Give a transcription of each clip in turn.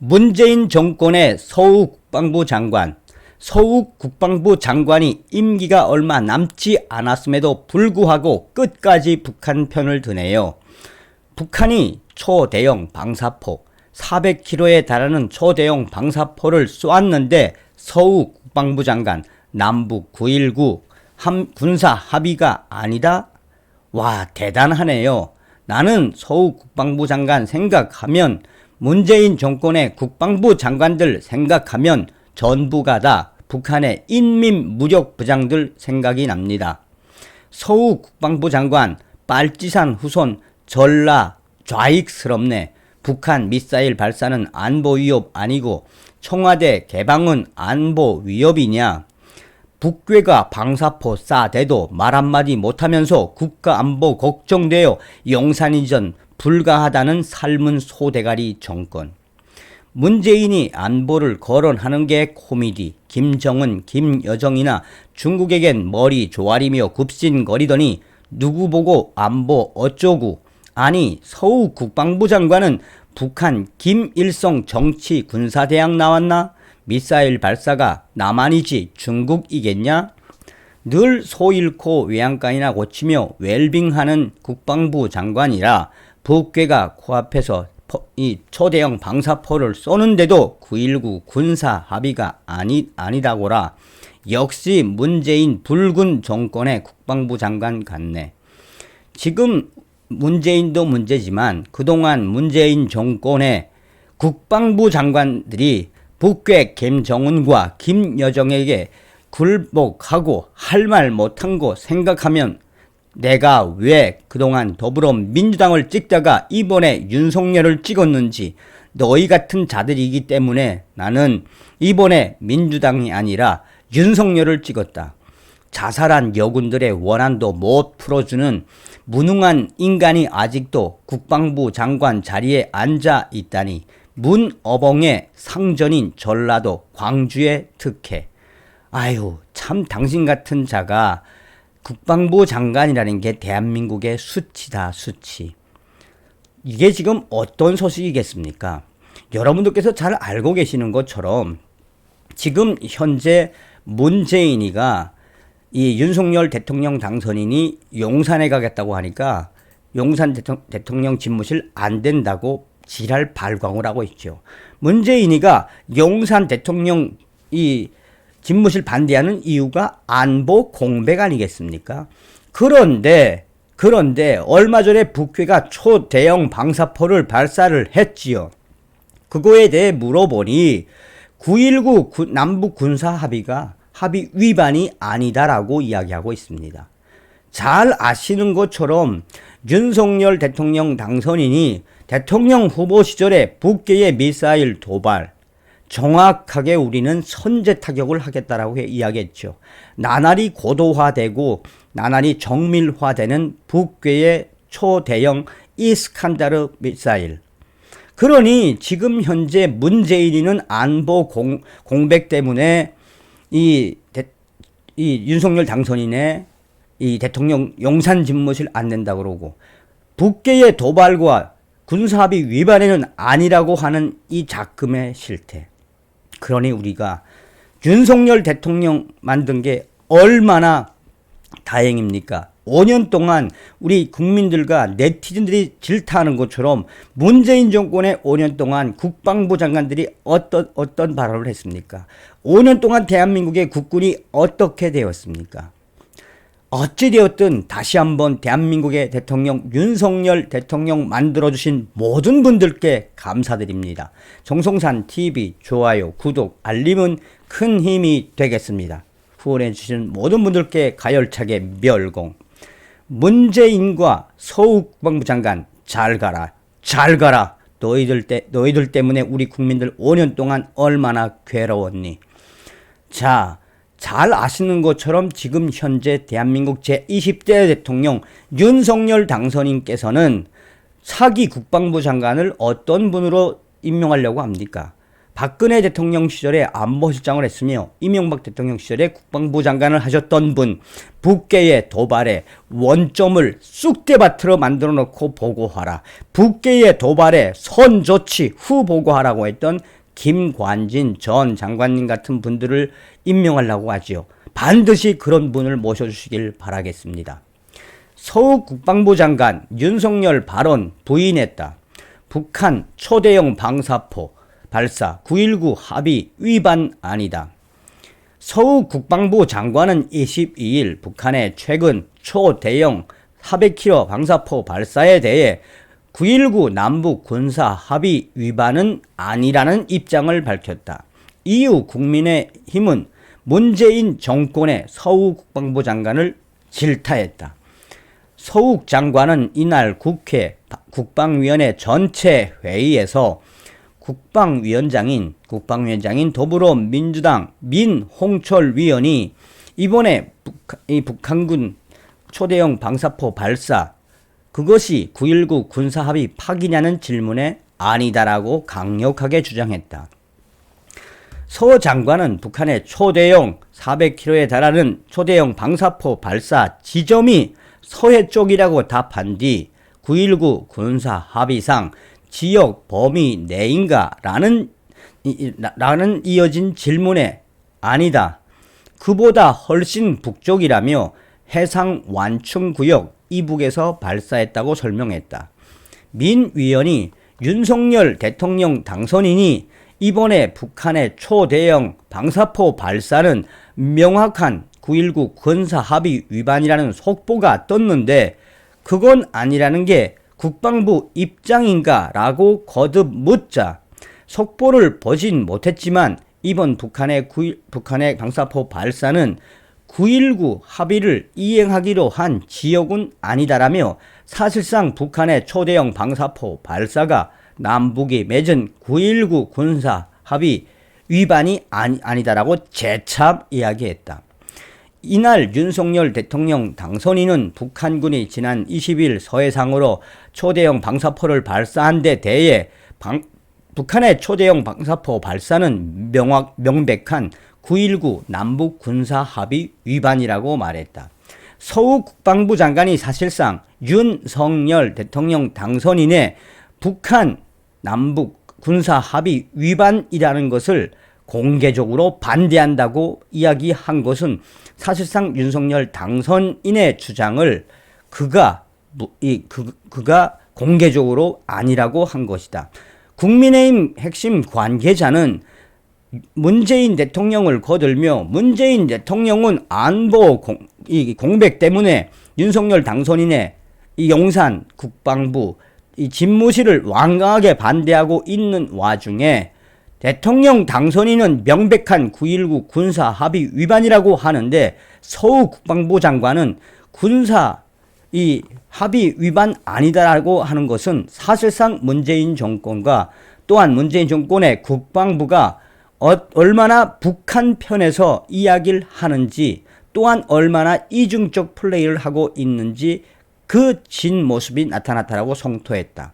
문재인 정권의 서욱 국방부 장관, 서욱 국방부 장관이 임기가 얼마 남지 않았음에도 불구하고 끝까지 북한 편을 드네요. 북한이 초대형 방사포, 400km에 달하는 초대형 방사포를 쏘았는데 서욱 국방부 장관, 남북 9.19 군사 합의가 아니다? 와, 대단하네요. 나는 서욱 국방부 장관 생각하면 문재인 정권의 국방부 장관들 생각하면 전부가 다 북한의 인민무력부장들 생각이 납니다. 서욱 국방부 장관 빨치산 후손 전라 좌익스럽네. 북한 미사일 발사는 안보 위협 아니고 청와대 개방은 안보 위협이냐. 북괴가 방사포 쏴대도 말 한마디 못하면서 국가안보 걱정되어 영산이전 불가하다는 삶은 소대가리 정권. 문재인이 안보를 거론하는 게 코미디, 김정은, 김여정이나 중국에겐 머리 조아리며 굽신거리더니 누구 보고 안보 어쩌고. 아니, 서욱 국방부 장관은 북한 김일성 정치군사대학 나왔나? 미사일 발사가 남한이지 중국이겠냐? 늘 소 잃고 외양간이나 고치며 웰빙하는 국방부 장관이라 북괴가 코앞에서 이 초대형 방사포를 쏘는데도 9.19 군사 합의가 아니다고라. 역시 문재인 불군 정권의 국방부 장관 같네. 지금 문재인도 문제지만 그동안 문재인 정권의 국방부 장관들이 북괴 김정은과 김여정에게 굴복하고 할 말 못한 거 생각하면 내가 왜 그동안 더불어민주당을 찍다가 이번에 윤석열을 찍었는지, 너희 같은 자들이기 때문에 나는 이번에 민주당이 아니라 윤석열을 찍었다. 자살한 여군들의 원한도 못 풀어주는 무능한 인간이 아직도 국방부 장관 자리에 앉아 있다니. 문어벙의 상전인 전라도 광주의 특혜. 아유, 참 당신 같은 자가 국방부 장관이라는 게 대한민국의 수치다, 수치. 이게 지금 어떤 소식이겠습니까? 여러분들께서 잘 알고 계시는 것처럼 지금 현재 문재인이가 이 윤석열 대통령 당선인이 용산에 가겠다고 하니까 용산 대통령 집무실 안 된다고 지랄 발광을 하고 있죠. 문재인이가 용산 대통령 이 집무실 반대하는 이유가 안보 공백 아니겠습니까? 그런데 얼마 전에 북괴가 초대형 방사포를 발사를 했지요. 그거에 대해 물어보니 9.19 남북 군사 합의 위반이 아니다라고 이야기하고 있습니다. 잘 아시는 것처럼 윤석열 대통령 당선인이 대통령 후보 시절에 북괴의 미사일 도발, 정확하게 우리는 선제 타격을 하겠다라고 이야기했죠. 나날이 고도화되고 나날이 정밀화되는 북괴의 초대형 이스칸다르 미사일. 그러니 지금 현재 문재인이는 안보 공백 때문에 이 윤석열 당선인의 이 대통령 용산 집무실 안 된다고 그러고 북괴의 도발과 군사합의 위반에는 아니라고 하는 이 작금의 실태. 그러니 우리가 윤석열 대통령 만든 게 얼마나 다행입니까? 5년 동안 우리 국민들과 네티즌들이 질타하는 것처럼 문재인 정권의 5년 동안 국방부 장관들이 어떤 발언을 했습니까? 5년 동안 대한민국의 국군이 어떻게 되었습니까? 어찌되었든 다시 한번 대한민국의 대통령 윤석열 대통령 만들어주신 모든 분들께 감사드립니다. 정성산TV 좋아요, 구독, 알림은 큰 힘이 되겠습니다. 후원해주신 모든 분들께 가열차게 멸공. 문재인과 서욱 국방부 장관 잘 가라, 잘 가라. 너희들 때문에 우리 국민들 5년 동안 얼마나 괴로웠니. 자, 잘 아시는 것처럼 지금 현재 대한민국 제20대 대통령 윤석열 당선인께서는 차기 국방부 장관을 어떤 분으로 임명하려고 합니까? 박근혜 대통령 시절에 안보실장을 했으며 이명박 대통령 시절에 국방부 장관을 하셨던 분, 북계의 도발에 원점을 쑥대밭으로 만들어 놓고 보고하라. 북계의 도발에 선조치 후 보고하라고 했던 김관진 전 장관님 같은 분들을 임명하려고 하지요. 반드시 그런 분을 모셔주시길 바라겠습니다. 서욱 국방부 장관 윤석열 발언 부인했다. 북한 초대형 방사포 발사 9.19 합의 위반 아니다. 서욱 국방부 장관은 22일 북한의 최근 초대형 400km 방사포 발사에 대해 9.19 남북 군사 합의 위반은 아니라는 입장을 밝혔다. 이후 국민의힘은 문재인 정권의 서욱 국방부 장관을 질타했다. 서욱 장관은 이날 국회 국방위원회 전체 회의에서 국방위원장인 더불어민주당 민홍철 위원이 이번에 북한군 초대형 방사포 발사 그것이 9.19 군사합의 파기냐는 질문에 아니다라고 강력하게 주장했다. 서 장관은 북한의 초대형 400km에 달하는 초대형 방사포 발사 지점이 서해 쪽이라고 답한 뒤 9.19 군사합의상 지역 범위 내인가? 라는 이어진 질문에 아니다. 그보다 훨씬 북쪽이라며 해상 완충구역 이북에서 발사했다고 설명했다. 민 위원이 윤석열 대통령 당선인이 이번에 북한의 초대형 방사포 발사는 명확한 9.19 군사합의 위반이라는 속보가 떴는데 그건 아니라는 게 국방부 입장인가? 라고 거듭 묻자 속보를 보진 못했지만 이번 북한의 방사포 발사는 9.19 합의를 이행하기로 한 지역은 아니다라며 사실상 북한의 초대형 방사포 발사가 남북이 맺은 9.19 군사 합의 위반이 아니다라고 재차 이야기했다. 이날 윤석열 대통령 당선인은 북한군이 지난 20일 서해상으로 초대형 방사포를 발사한 데 대해 북한의 초대형 방사포 발사는 명백한 9.19 남북 군사 합의 위반이라고 말했다. 서욱 국방부 장관이 사실상 윤석열 대통령 당선인의 북한 남북 군사 합의 위반이라는 것을 공개적으로 반대한다고 이야기한 것은 사실상 윤석열 당선인의 주장을 그가 공개적으로 아니라고 한 것이다. 국민의힘 핵심 관계자는 문재인 대통령을 거들며 문재인 대통령은 안보 공백 때문에 윤석열 당선인의 이 용산 국방부 이 집무실을 완강하게 반대하고 있는 와중에 대통령 당선인은 명백한 9.19 군사 합의 위반이라고 하는데 서욱 국방부 장관은 군사 이 합의 위반 아니다라고 하는 것은 사실상 문재인 정권과 또한 문재인 정권의 국방부가 얼마나 북한 편에서 이야기를 하는지 또한 얼마나 이중적 플레이를 하고 있는지 그 진 모습이 나타났다라고 성토했다.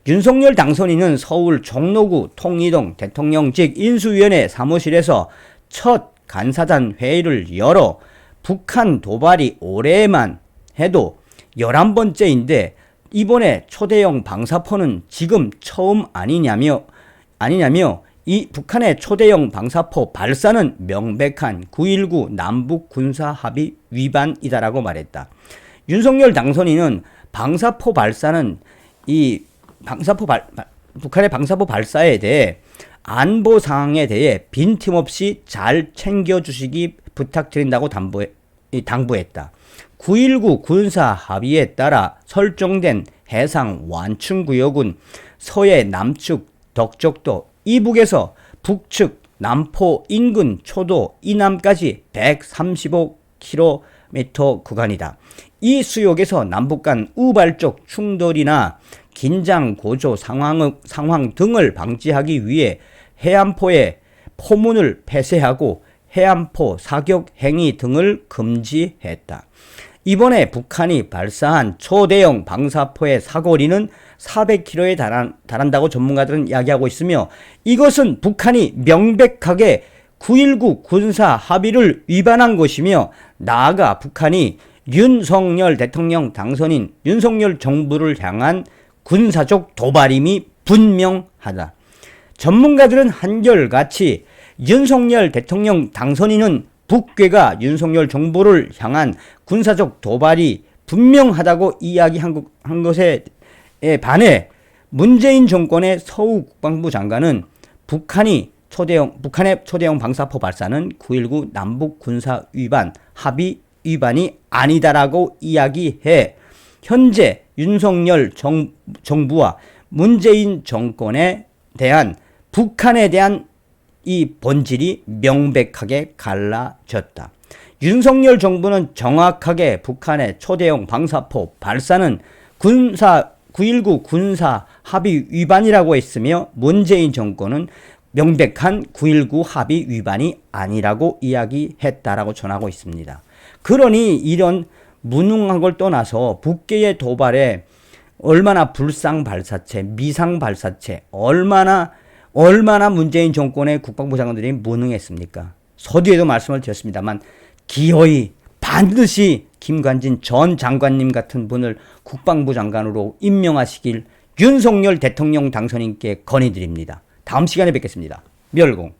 윤석열 당선인은 서울 종로구 통이동 대통령직 인수위원회 사무실에서 첫 간사단 회의를 열어 북한 도발이 올해만 해도 11번째인데 이번에 초대형 방사포는 지금 처음 아니냐며 이 북한의 초대형 방사포 발사는 명백한 9.19 남북 군사 합의 위반이다라고 말했다. 윤석열 당선인은 방사포 발사는 북한의 방사포 발사에 대해 안보 상황에 대해 빈틈없이 잘 챙겨주시기 부탁드린다고 당부했다. 9.19 군사 합의에 따라 설정된 해상 완충구역은 서해 남측 덕적도 이북에서 북측 남포 인근 초도 이남까지 135km 구간이다. 이 수역에서 남북 간 우발적 충돌이나 긴장 고조 상황 등을 방지하기 위해 해안포의 포문을 폐쇄하고 해안포 사격 행위 등을 금지했다. 이번에 북한이 발사한 초대형 방사포의 사거리는 400km에 달한다고 전문가들은 이야기하고 있으며 이것은 북한이 명백하게 9.19 군사 합의를 위반한 것이며 나아가 북한이 윤석열 대통령 당선인 윤석열 정부를 향한 군사적 도발임이 분명하다. 전문가들은 한결같이 윤석열 대통령 당선인은 북괴가 윤석열 정부를 향한 군사적 도발이 분명하다고 이야기한 것에 반해 문재인 정권의 서우 국방부 장관은 북한의 초대형 방사포 발사는 9.19 남북 군사 위반 합의 위반이 아니다라고 이야기해 현재 윤석열 정부와 문재인 정권에 대한 북한에 대한 이 본질이 명백하게 갈라졌다. 윤석열 정부는 정확하게 북한의 초대형 방사포 발사는 9.19 군사 합의 위반이라고 했으며 문재인 정권은 명백한 9.19 합의 위반이 아니라고 이야기했다라고 전하고 있습니다. 그러니 이런 무능한 걸 떠나서 북괴의 도발에 얼마나 불상 발사체, 미상 발사체, 얼마나 문재인 정권의 국방부 장관들이 무능했습니까? 서두에도 말씀을 드렸습니다만 기어이 반드시 김관진 전 장관님 같은 분을 국방부 장관으로 임명하시길 윤석열 대통령 당선인께 건의드립니다. 다음 시간에 뵙겠습니다. 멸공.